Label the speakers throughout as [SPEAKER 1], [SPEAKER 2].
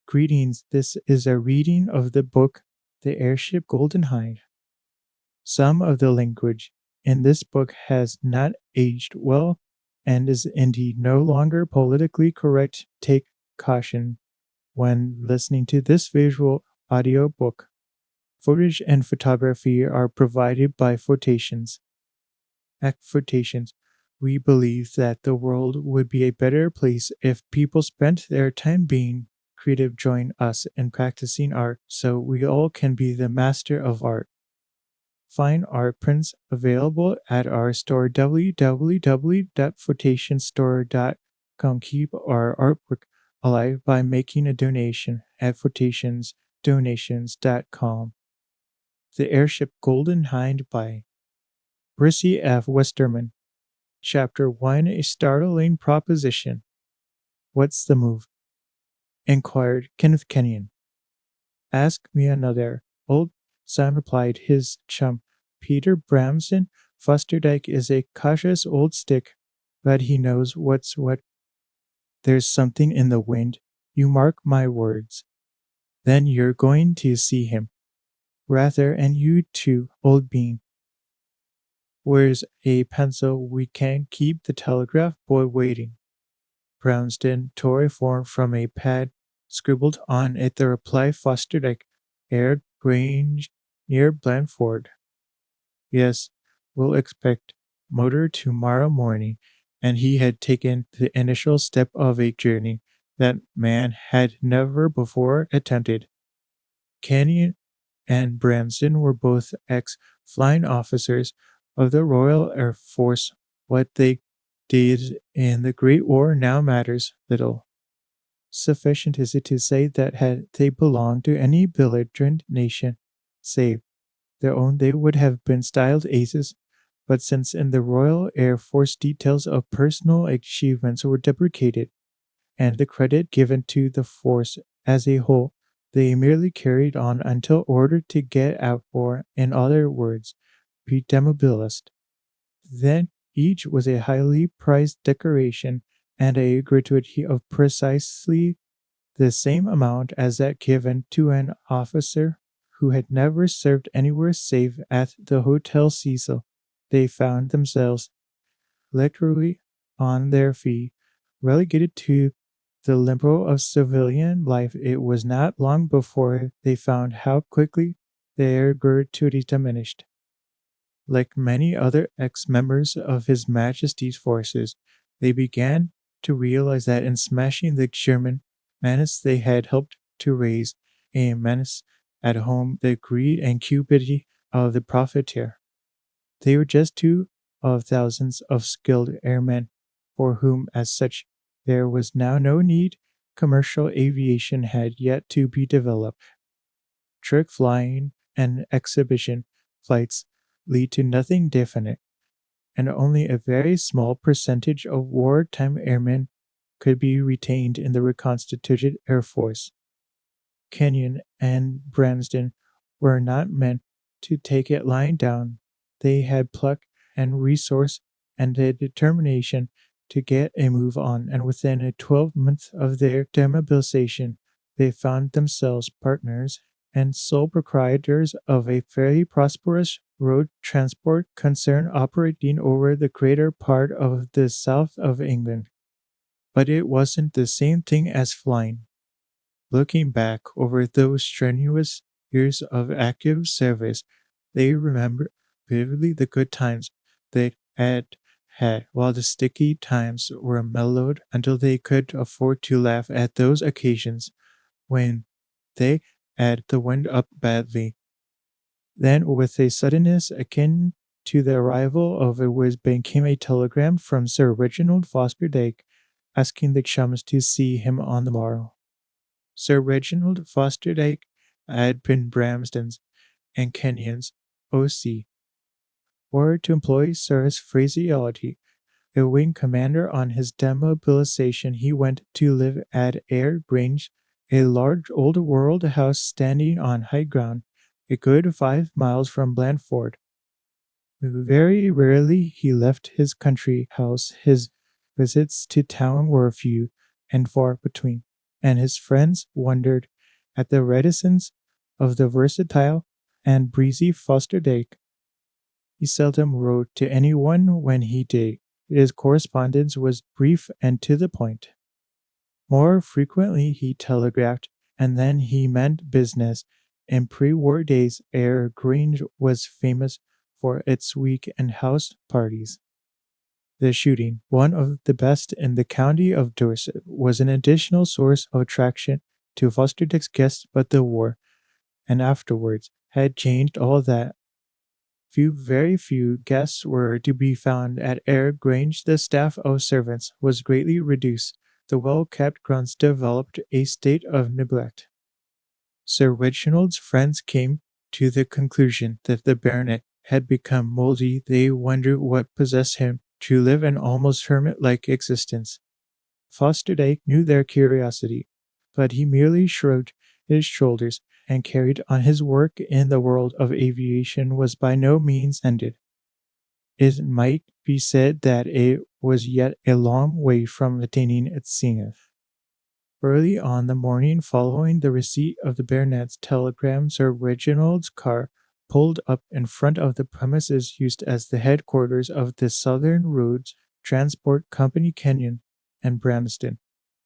[SPEAKER 1] Greetings, this is a reading of the book The Airship Golden Hind. Some of the language in this book has not aged well and is indeed no longer politically correct. Take caution when listening to this visual audio book. Footage and photography are provided by Photations. At Photations, we believe that the world would be a better place if people spent their time being creative. Join us in practicing art so we all can be the master of art. Find art prints available at our store www.photationsstore.com. Keep our artwork alive by making a donation at photationsdonations.com. The Airship Golden Hind by Percy F. Westerman. Chapter 1, A Startling Proposition. What's the move? Inquired Kenneth Kenyon. Ask me another. Old Sam replied. His chum, Peter Bramson Fosterdike, is a cautious old stick, but he knows what's what. There's something in the wind, you mark my words. Then you're going to see him. Rather, and you too, old bean. Where's a pencil? We can't keep the telegraph boy waiting. Brownston tore a form from a pad, scribbled on it the reply. Fosterdike, Air Grange, near Blandford. Yes, we'll expect motor tomorrow morning, and he had taken the initial step of a journey that man had never before attempted. Kenyon and Branson were both ex-flying officers of the Royal Air Force. What they did in the Great War now matters little. Sufficient is it to say that had they belonged to any belligerent nation, save their own, they would have been styled aces. But since in the Royal Air Force details of personal achievements were deprecated, and the credit given to the force as a whole, they merely carried on until ordered to get out, or, in other words, be demobilized. Then each was a highly prized decoration and a gratuity of precisely the same amount as that given to an officer who had never served anywhere save at the Hotel Cecil. They found themselves literally on their feet, relegated to the limbo of civilian life. It was not long before they found how quickly their gratuity diminished. Like many other ex-members of His Majesty's forces, they began to realize that in smashing the German menace they had helped to raise a menace at home, the greed and cupidity of the profiteer. They were just two of thousands of skilled airmen, for whom, as such, there was now no need. Commercial aviation had yet to be developed. Trick flying and exhibition flights lead to nothing definite, and only a very small percentage of wartime airmen could be retained in the reconstituted Air Force. Kenyon and Branston were not meant to take it lying down. They had pluck and resource and the determination to get a move on, and within a 12-month of their demobilization, they found themselves partners and sole proprietors of a fairly prosperous road transport concern operating over the greater part of the south of England. But it wasn't the same thing as flying. Looking back over those strenuous years of active service, they remember vividly the good times they had while the sticky times were mellowed until they could afford to laugh at those occasions when they had the wind up badly. Then, with a suddenness akin to the arrival of a whiz-bang, came a telegram from Sir Reginald Fosterdike asking the chums to see him on the morrow. Sir Reginald Fosterdike had been Bramston's and Kenyon's O.C., or, to employ Sir's phraseology, a wing commander. On his demobilization, he went to live at Air Grange, a large old-world house standing on high ground, a good 5 miles from Blandford. Very rarely he left his country house. His visits to town were few and far between, and his friends wondered at the reticence of the versatile and breezy Fosterdike. He seldom wrote to anyone when he did. His correspondence was brief and to the point. More frequently he telegraphed, and then he meant business. In pre-war days, Ayr Grange was famous for its week-end house parties. The shooting, one of the best in the county of Dorset, was an additional source of attraction to Fosterdike's guests, but the war, and afterwards, had changed all that. Very few guests were to be found at Ayr Grange. The staff of servants was greatly reduced. The well-kept grounds developed a state of neglect. Sir Reginald's friends came to the conclusion that the baronet had become mouldy. They wondered what possessed him to live an almost hermit-like existence. Fosterdike knew their curiosity, but he merely shrugged his shoulders and carried on. His work in the world of aviation was by no means ended. It might be said that it was yet a long way from attaining its zenith. Early on the morning following the receipt of the baronet's telegram, Sir Reginald's car pulled up in front of the premises used as the headquarters of the Southern Roads Transport Company, Kenyon and Bramston.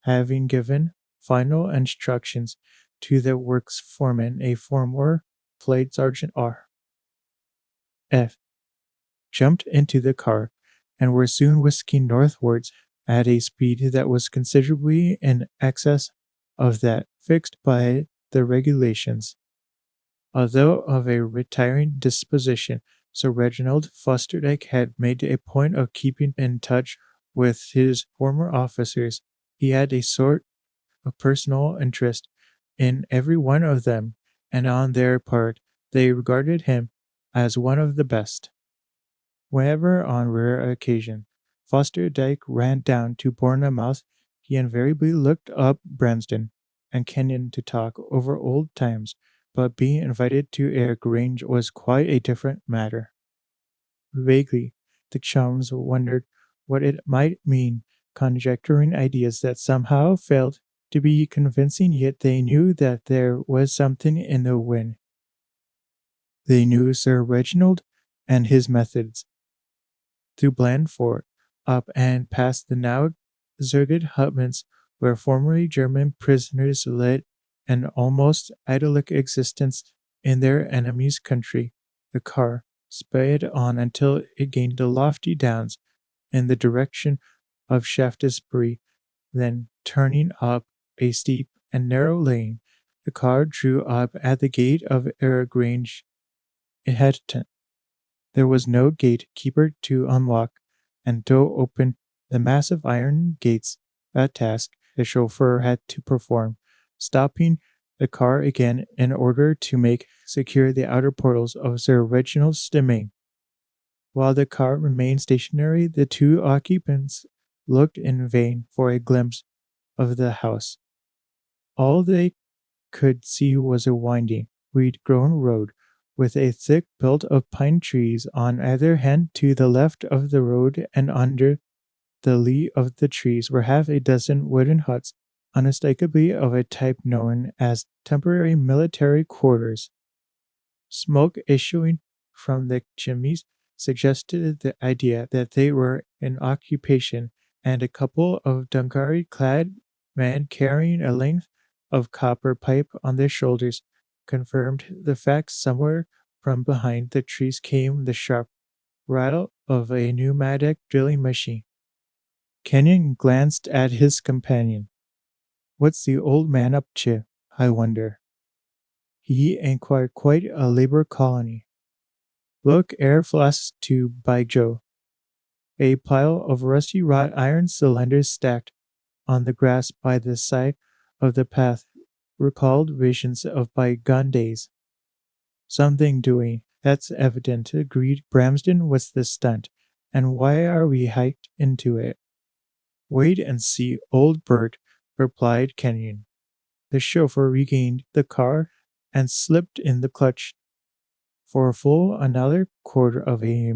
[SPEAKER 1] Having given final instructions to the works foreman, a former Flight Sergeant R.F. jumped into the car and were soon whisking northwards at a speed that was considerably in excess of that fixed by the regulations. Although of a retiring disposition, Sir Reginald Fosterdike had made a point of keeping in touch with his former officers. He had a sort of personal interest in every one of them, and on their part they regarded him as one of the best. Whenever, on rare occasion, Fosterdike ran down to Bournemouth, he invariably looked up Bramston and Kenyon to talk over old times, but being invited to Ayr Grange was quite a different matter. Vaguely, the chums wondered what it might mean, conjecturing ideas that somehow failed to be convincing, yet they knew that there was something in the wind. They knew Sir Reginald and his methods. Through Blandford, up and past the now deserted hutments where formerly German prisoners led an almost idyllic existence in their enemy's country, the car sped on until it gained the lofty downs in the direction of Shaftesbury. Then, turning up a steep and narrow lane, the car drew up at the gate of Ayr Grange. It had There was no gatekeeper to unlock and throw open the massive iron gates. That task the chauffeur had to perform, stopping the car again in order to make secure the outer portals of Sir Reginald's domain. While the car remained stationary, the two occupants looked in vain for a glimpse of the house. All they could see was a winding, weed-grown road with a thick belt of pine trees on either hand. To the left of the road and under the lee of the trees were half a dozen wooden huts, unmistakably of a type known as temporary military quarters. Smoke issuing from the chimneys suggested the idea that they were in occupation, and a couple of Dungaree-clad men carrying a length of copper pipe on their shoulders confirmed the fact. Somewhere from behind the trees came the sharp rattle of a pneumatic drilling machine. Kenyon glanced at his companion. "What's the old man up to, I wonder?" he inquired. "Quite a labor colony. Look, air flasks too, by Joe." A pile of rusty wrought iron cylinders stacked on the grass by the side of the path recalled visions of bygone days. "Something doing, that's evident," agreed Bramston. "What's the stunt, and why are we hiked into it?" "Wait and see, old bird," replied Kenyon. The chauffeur regained the car and slipped in the clutch. For full another quarter of a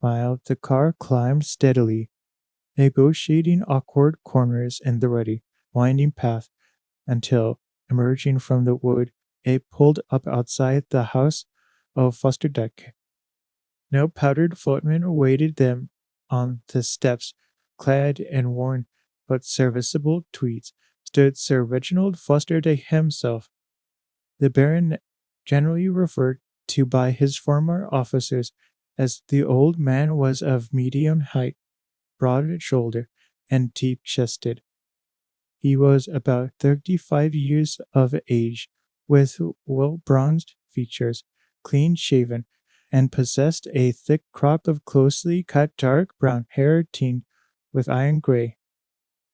[SPEAKER 1] mile the car climbed steadily, negotiating awkward corners in the rutty, winding path until, emerging from the wood, it pulled up outside the house of Fosterdijk. No powdered footman awaited them on the steps. Clad in worn but serviceable tweeds stood Sir Reginald Fosterdijk himself, the Baron, generally referred to by his former officers as the old man, was of medium height, broad shouldered, and deep chested. He was about 35 years of age, with well bronzed features, clean shaven, and possessed a thick crop of closely cut dark brown hair tinged with iron gray.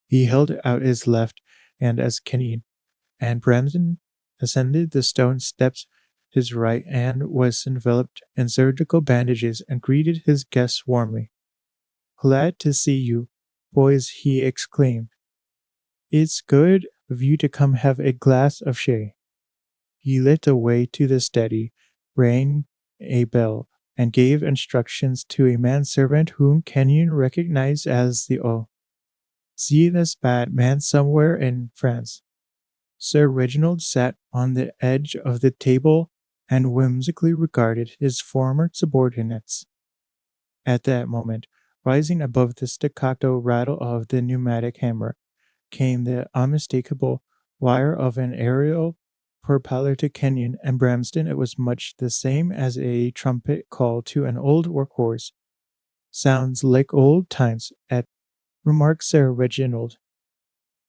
[SPEAKER 1] He held out his left hand as Kenyon, and Brandon ascended the stone steps. His right hand was enveloped in surgical bandages and greeted his guests warmly. "Glad to see you, boys," he exclaimed. "It's good of you to come have a glass of sherry." He lit away to the steady, rang a bell, and gave instructions to a manservant whom Kenyon recognized as the See this bad man somewhere in France. Sir Reginald sat on the edge of the table and whimsically regarded his former subordinates. At that moment, rising above the staccato rattle of the pneumatic hammer, came the unmistakable wire of an aerial propeller to Kenyon and Bramston. It was much the same as a trumpet call to an old workhorse. "Sounds like old times," remarked Sir Reginald.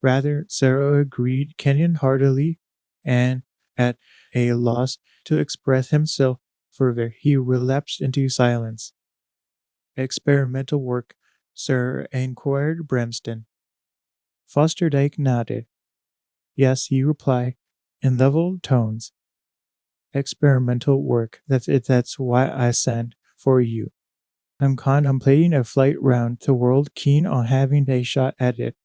[SPEAKER 1] "Rather," Sarah agreed Kenyon heartily, and at a loss to express himself further, he relapsed into silence. "Experimental work, sir?" inquired Bramston. Fosterdijk nodded. "Yes," he replied, in level tones. "Experimental work. That's why I sent for you. I'm contemplating a flight round the world, keen on having a shot at it.